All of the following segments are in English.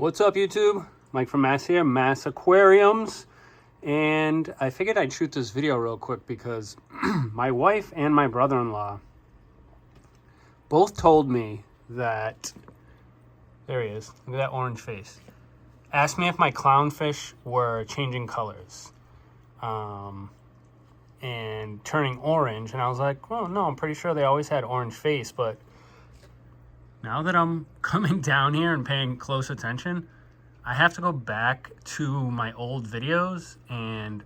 What's up, YouTube? Mike from Mass here, Mass Aquariums. And I figured I'd shoot this video real quick because my wife and my brother-in-law both told me that, there he is, look at that orange face. Asked me if my clownfish were changing colors and turning orange. And I was like, well, no, I'm pretty sure they always had orange face, but now that I'm coming down here and paying close attention, I have to go back to my old videos and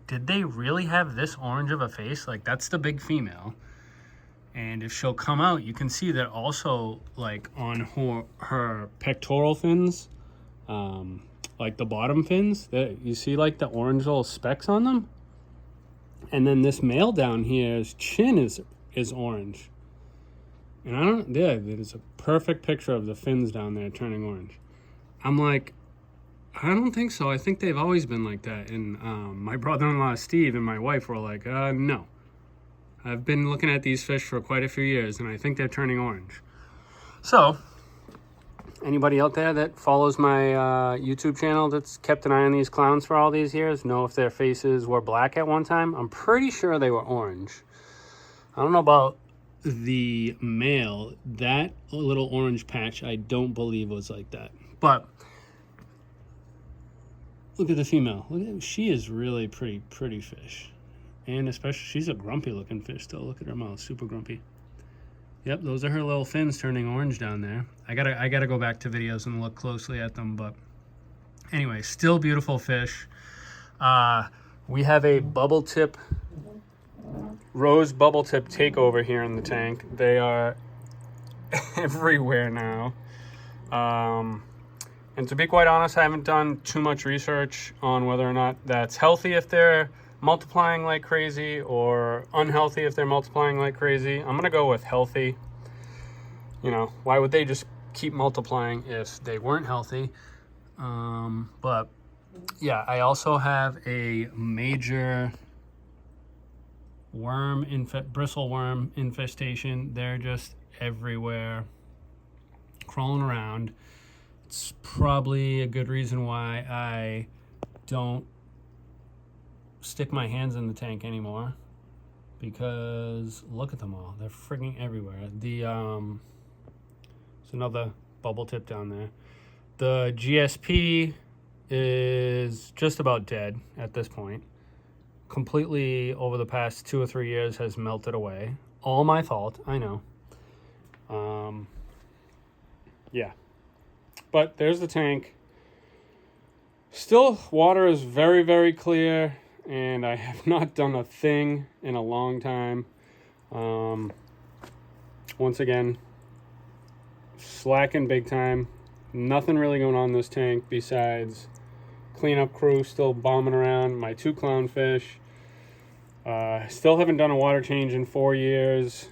did they really have this orange of a face? Like, that's the big female. And if she'll come out, you can see that also, like, on her pectoral fins, like the bottom fins, that you see like the orange little specks on them. And then this male down here's chin is orange. And I don't, yeah, it is a perfect picture of the fins down there turning orange. I'm like, I don't think so. I think they've always been like that. And my brother-in-law, Steve, and my wife were like, no. I've been looking at these fish for quite a few years, and I think they're turning orange. So, anybody out there that follows my YouTube channel that's kept an eye on these clowns for all these years, know if their faces were black at one time? I'm pretty sure they were orange. I don't know about the male. That little orange patch I don't believe was like that, but look at the female. Look at, she is really pretty fish, and especially she's a grumpy looking fish though. Look at her mouth, super grumpy. Yep, those are her little fins turning orange down there. I gotta go back to videos and look closely at them, but anyway, still beautiful fish. We have a bubble tip, rose bubble tip takeover here in the tank. They are everywhere now. And to be quite honest, I haven't done too much research on whether or not that's healthy if they're multiplying like crazy or unhealthy if they're multiplying like crazy. I'm gonna go with healthy. You know, why would they just keep multiplying if they weren't healthy? But yeah, I also have a major bristle worm infestation. They're just everywhere, crawling around. It's probably a good reason why I don't stick my hands in the tank anymore, because look at them all. They're frigging everywhere. There's another bubble tip down there. The GSP is just about dead at this point. Completely over the past 2 or 3 years has melted away. All my fault, I know. Yeah. But there's the tank. Still, water is very clear, and I have not done a thing in a long time. Once again, slacking big time. Nothing really going on in this tank besides cleanup crew still bombing around. My 2 clownfish. Still haven't done a water change in 4 years.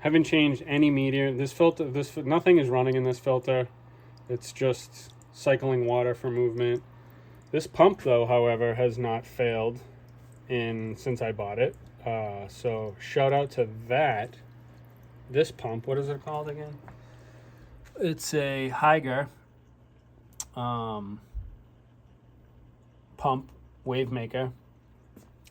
Haven't changed any media. This filter, nothing is running in this filter. It's just cycling water for movement. This pump, though, however, has not failed since I bought it. So shout out to that. This pump, what is it called again? It's a Higer pump, wave maker.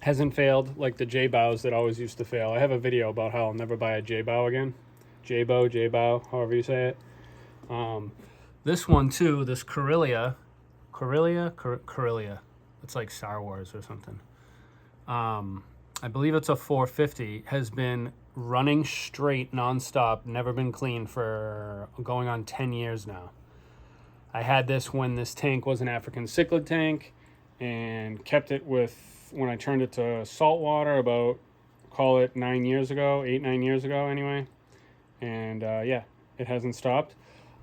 Hasn't failed like the J-bows that always used to fail. I have a video about how I'll never buy a J-bow again. J-bow, however you say it. This one too, this Corellia. It's like Star Wars or something. I believe it's a 450. Has been running straight nonstop, never been cleaned for going on 10 years now. I had this when this tank was an African cichlid tank, and kept it when I turned it to salt water about, call it 9 years ago, 8-9 years ago anyway. And yeah, it hasn't stopped.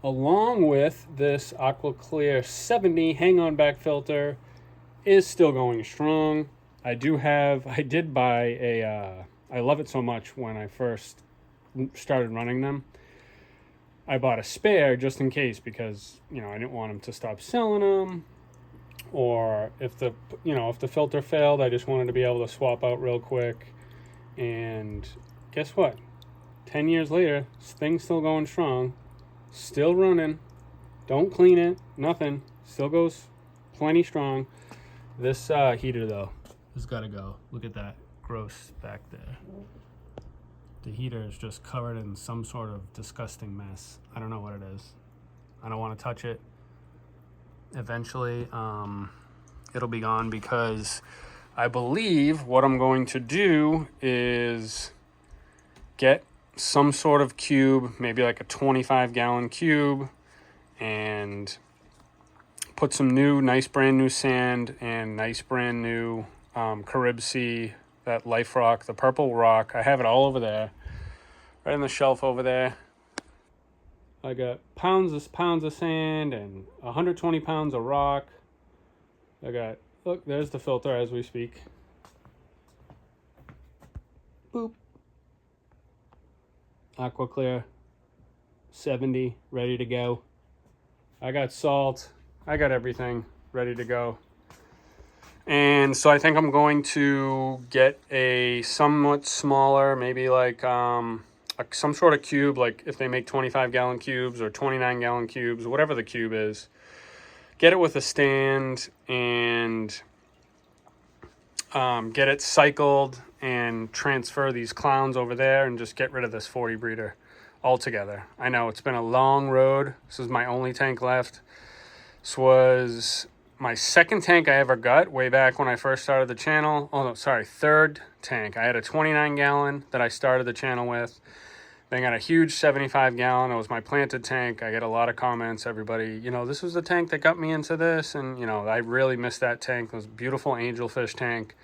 Along with this Aqua Clear 70 hang-on back filter is still going strong. I did buy a, I love it so much when I first started running them. I bought a spare just in case, because, you know, I didn't want them to stop selling them. Or if the filter failed, I just wanted to be able to swap out real quick. And guess what? 10 years later, thing's still going strong. Still running. Don't clean it, nothing. Still goes plenty strong. This heater though has got to go. Look at that gross back there. The heater is just covered in some sort of disgusting mess. I don't know what it is. I don't want to touch it. Eventually it'll be gone, because I believe what I'm going to do is get some sort of cube, maybe like a 25-gallon cube, and put some nice brand new sand and nice brand new Carib Sea, that Life Rock, the purple rock. I have it all over there, right on the shelf over there. I got pounds of sand and 120 pounds of rock. I got, look, there's the filter as we speak. Boop. Aqua Clear 70, ready to go. I got salt. I got everything ready to go. And so I think I'm going to get a somewhat smaller, maybe like some sort of cube, like if they make 25-gallon cubes or 29-gallon cubes, whatever the cube is. Get it with a stand and get it cycled and transfer these clowns over there and just get rid of this 40 breeder altogether. I know it's been a long road. This is my only tank left. This was my second tank I ever got way back when I first started the channel. Oh, no, sorry, third tank. I had a 29-gallon that I started the channel with. Then got a huge 75-gallon. It was my planted tank. I get a lot of comments. Everybody, you know, this was the tank that got me into this. And, you know, I really missed that tank. It was a beautiful angelfish tank.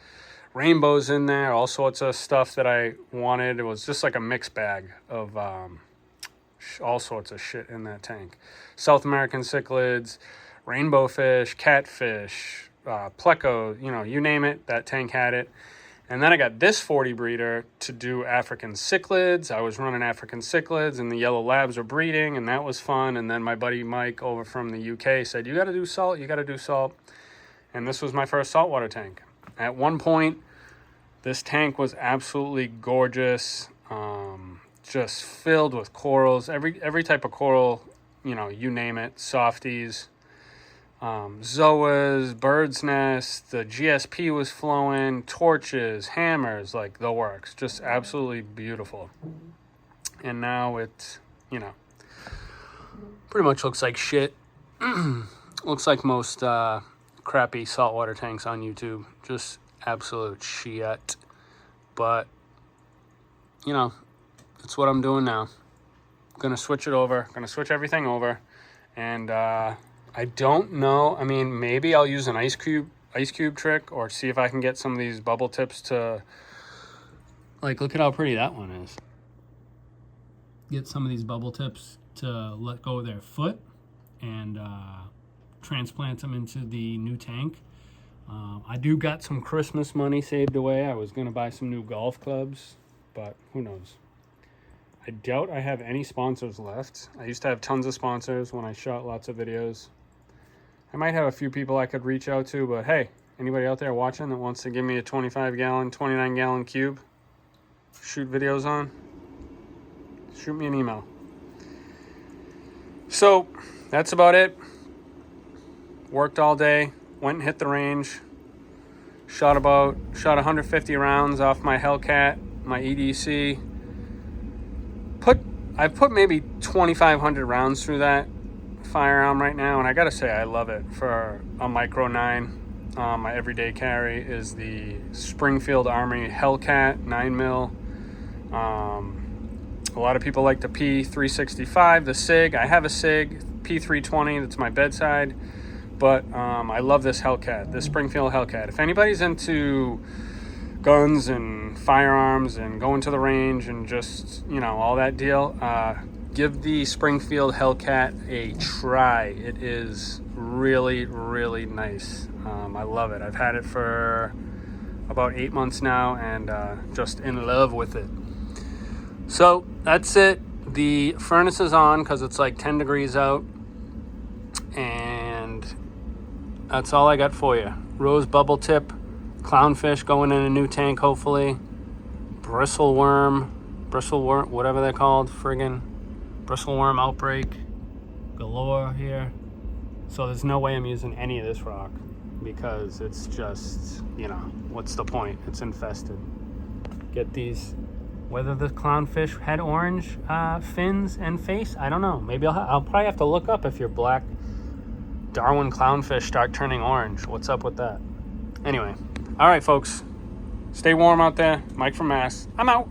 Rainbows in there, all sorts of stuff that I wanted. It was just like a mixed bag of all sorts of shit in that tank. South American cichlids, rainbow fish, catfish, pleco, you know, you name it, that tank had it. And then I got this 40 breeder to do African cichlids. I was running African cichlids, and the yellow labs were breeding, and that was fun. And then my buddy Mike over from the UK said, you got to do salt, you got to do salt. And this was my first saltwater tank. At one point, this tank was absolutely gorgeous, just filled with corals, every type of coral, you know, you name it, softies, zoas, bird's nests, the GSP was flowing, torches, hammers, like the works, just absolutely beautiful. And now it, you know, pretty much looks like shit. Looks like most crappy saltwater tanks on YouTube, just absolute shit. But, you know, it's what I'm doing now. Gonna switch it over, gonna switch everything over. And I don't know, I mean, maybe I'll use an ice cube trick, or see if I can get some of these bubble tips to, like, look at how pretty that one is. Get some of these bubble tips to let go of their foot and transplant them into the new tank. I do got some Christmas money saved away. I was going to buy some new golf clubs, but who knows. I doubt I have any sponsors left. I used to have tons of sponsors when I shot lots of videos. I might have a few people I could reach out to, but hey, anybody out there watching that wants to give me a 25-gallon, 29-gallon cube, shoot videos on, shoot me an email. So that's about it. Worked all day, went and hit the range, shot 150 rounds off my Hellcat, my EDC. I put maybe 2,500 rounds through that firearm right now, and I gotta say I love it for a Micro 9. My everyday carry is the Springfield Armory Hellcat 9mm. A lot of people like the P365, the SIG. I have a SIG P320 that's my bedside, but I love this Hellcat, this Springfield Hellcat. If anybody's into guns and firearms and going to the range and just, you know, all that deal, give the Springfield Hellcat a try. It is really, really nice. I love it. I've had it for about 8 months now, and just in love with it. So that's it. The furnace is on because it's like 10 degrees out, and that's all I got for you. Rose bubble tip, clownfish going in a new tank, hopefully. Bristle worm, whatever they're called, friggin' bristle worm outbreak galore here. So there's no way I'm using any of this rock because it's just, you know, what's the point? It's infested. Get these, whether the clownfish had orange fins and face, I don't know. Maybe I'll probably have to look up if your Black Darwin clownfish start turning orange. What's up with that? Anyway, all right, folks. Stay warm out there. Mike from Mass. I'm out.